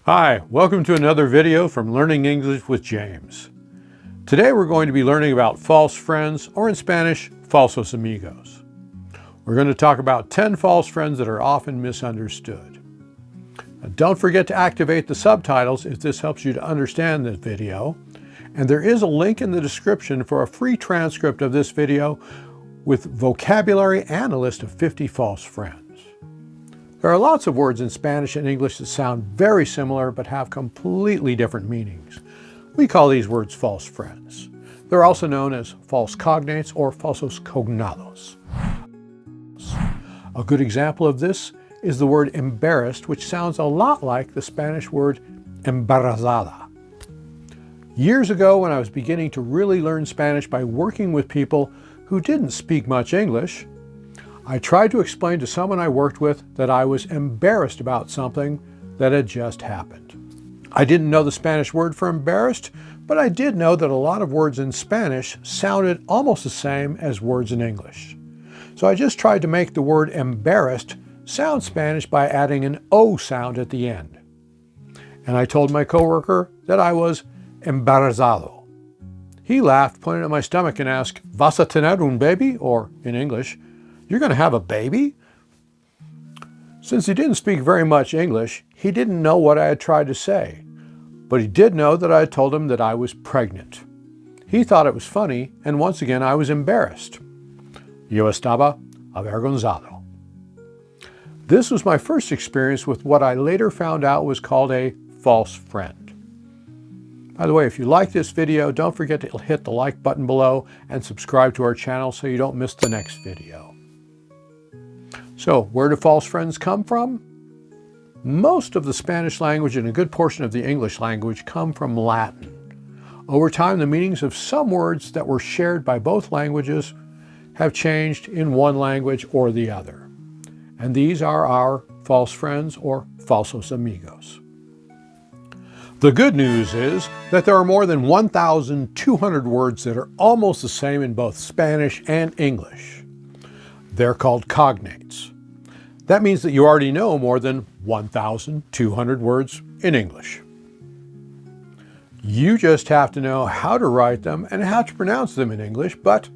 Hi, welcome to another video from Learning English with James. Today we're going to be learning about false friends, or in Spanish, falsos amigos. We're going to talk about 10 false friends that are often misunderstood. Now, don't forget to activate the subtitles if this helps you to understand this video. And there is a link in the description for a free transcript of this video with vocabulary and a list of 50 false friends. There are lots of words in Spanish and English that sound very similar but have completely different meanings. We call these words false friends. They're also known as false cognates or falsos cognados. A good example of this is the word embarrassed, which sounds a lot like the Spanish word embarazada. Years ago, when I was beginning to really learn Spanish by working with people who didn't speak much English, I tried to explain to someone I worked with that I was embarrassed about something that had just happened. I didn't know the Spanish word for embarrassed, but I did know that a lot of words in Spanish sounded almost the same as words in English. So I just tried to make the word embarrassed sound Spanish by adding an O sound at the end. And I told my coworker that I was embarazado. He laughed, pointed at my stomach and asked, "Vas a tener un baby?" Or in English, "You're going to have a baby?" Since he didn't speak very much English, he didn't know what I had tried to say, but he did know that I had told him that I was pregnant. He thought it was funny, and once again I was embarrassed. Yo estaba avergonzado. This was my first experience with what I later found out was called a false friend. By the way, if you like this video, don't forget to hit the like button below and subscribe to our channel so you don't miss the next video. So, where do false friends come from? Most of the Spanish language and a good portion of the English language come from Latin. Over time, the meanings of some words that were shared by both languages have changed in one language or the other. And these are our false friends, or falsos amigos. The good news is that there are more than 1,200 words that are almost the same in both Spanish and English. They're called cognates. That means that you already know more than 1,200 words in English. You just have to know how to write them and how to pronounce them in English, but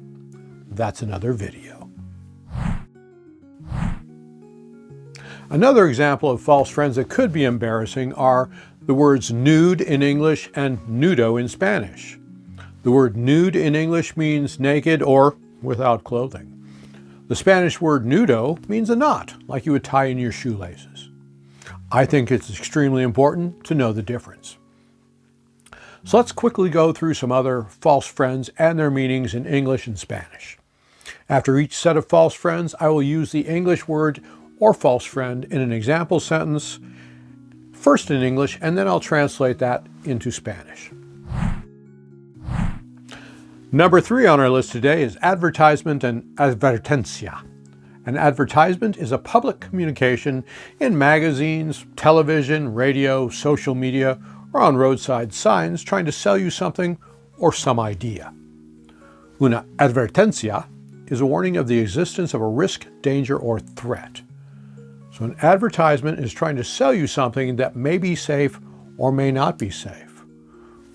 that's another video. Another example of false friends that could be embarrassing are the words nude in English and nudo in Spanish. The word nude in English means naked or without clothing. The Spanish word nudo means a knot, like you would tie in your shoelaces. I think it's extremely important to know the difference. So let's quickly go through some other false friends and their meanings in English and Spanish. After each set of false friends, I will use the English word or false friend in an example sentence, first in English, and then I'll translate that into Spanish. Number 3 on our list today is advertisement and advertencia. An advertisement is a public communication in magazines, television, radio, social media, or on roadside signs trying to sell you something or some idea. Una advertencia is a warning of the existence of a risk, danger, or threat. So an advertisement is trying to sell you something that may be safe or may not be safe.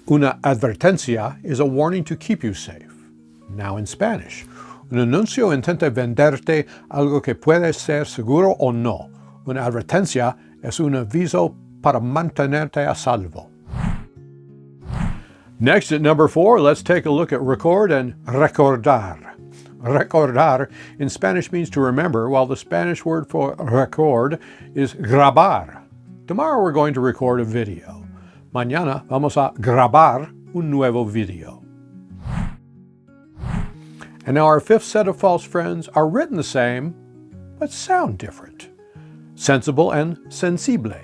Una advertencia is a warning to keep you safe. Now in Spanish, un anuncio intenta venderte algo que puede ser seguro o no. Una advertencia es un aviso para mantenerte a salvo. Next at number 4, let's take a look at record and recordar. Recordar in Spanish means to remember, while the Spanish word for record is grabar. Tomorrow we're going to record a video. Mañana vamos a grabar un nuevo video. And now our 5th set of false friends are written the same, but sound different. Sensible and sensible.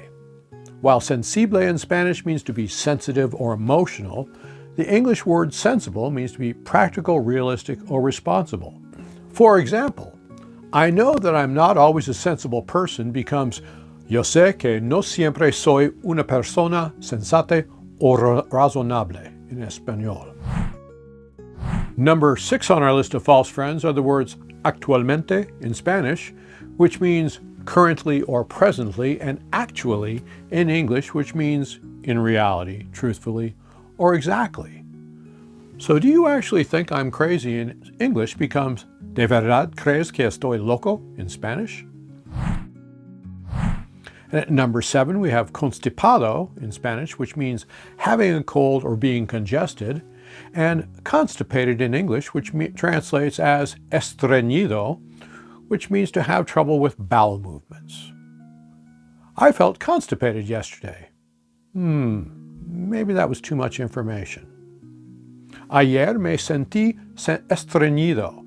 While sensible in Spanish means to be sensitive or emotional, the English word sensible means to be practical, realistic, or responsible. For example, I know that I'm not always a sensible person becomes yo sé que no siempre soy una persona sensata o razonable in español. Number 6 on our list of false friends are the words actualmente in Spanish, which means currently or presently, and actually in English, which means in reality, truthfully, or exactly. So do you actually think I'm crazy in English becomes ¿De verdad crees que estoy loco in Spanish? And at number 7, we have Constipado in Spanish, which means having a cold or being congested, and Constipated in English, which translates as estreñido, which means to have trouble with bowel movements. I felt constipated yesterday. Maybe that was too much information. Ayer me sentí estreñido.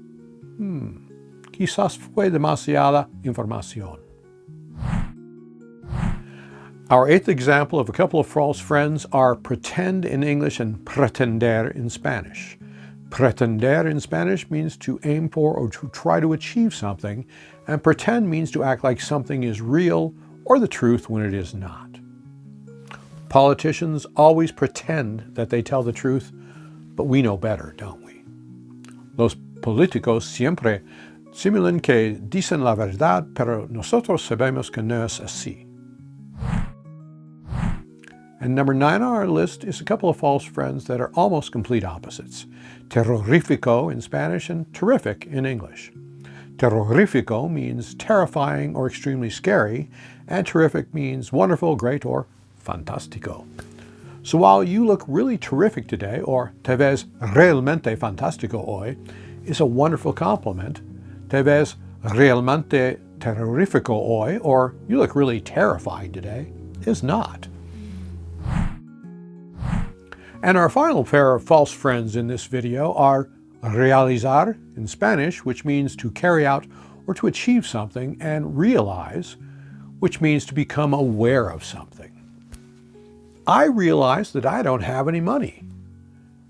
Quizás fue demasiada información. Our 8th example of a couple of false friends are pretend in English and pretender in Spanish. Pretender in Spanish means to aim for or to try to achieve something, and pretend means to act like something is real or the truth when it is not. Politicians always pretend that they tell the truth, but we know better, don't we? Los políticos siempre simulan que dicen la verdad, pero nosotros sabemos que no es así. And number 9 on our list is a couple of false friends that are almost complete opposites. Terrorifico in Spanish and terrific in English. Terrorifico means terrifying or extremely scary, and terrific means wonderful, great, or fantástico. So while you look really terrific today, or te ves realmente fantástico hoy, is a wonderful compliment. Te ves realmente terrorífico hoy, or you look really terrifying today, is not. And our final pair of false friends in this video are realizar in Spanish, which means to carry out or to achieve something, and realize, which means to become aware of something. I realized that I don't have any money.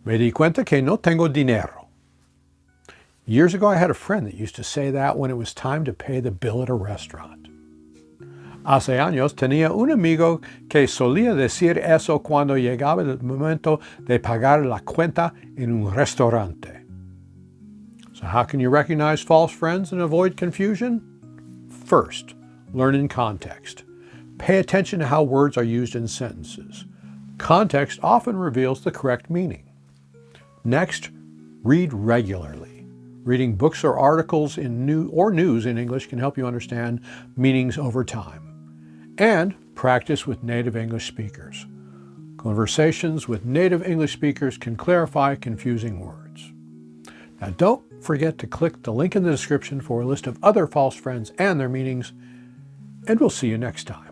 Me di cuenta que no tengo dinero. Years ago, I had a friend that used to say that when it was time to pay the bill at a restaurant. Hace años tenía un amigo que solía decir eso cuando llegaba el momento de pagar la cuenta en un restaurante. So how can you recognize false friends and avoid confusion? First, learn in context. Pay attention to how words are used in sentences. Context often reveals the correct meaning. Next, read regularly. Reading books or articles in news in English can help you understand meanings over time. And practice with native English speakers. Conversations with native English speakers can clarify confusing words. Now don't forget to click the link in the description for a list of other false friends and their meanings, and we'll see you next time.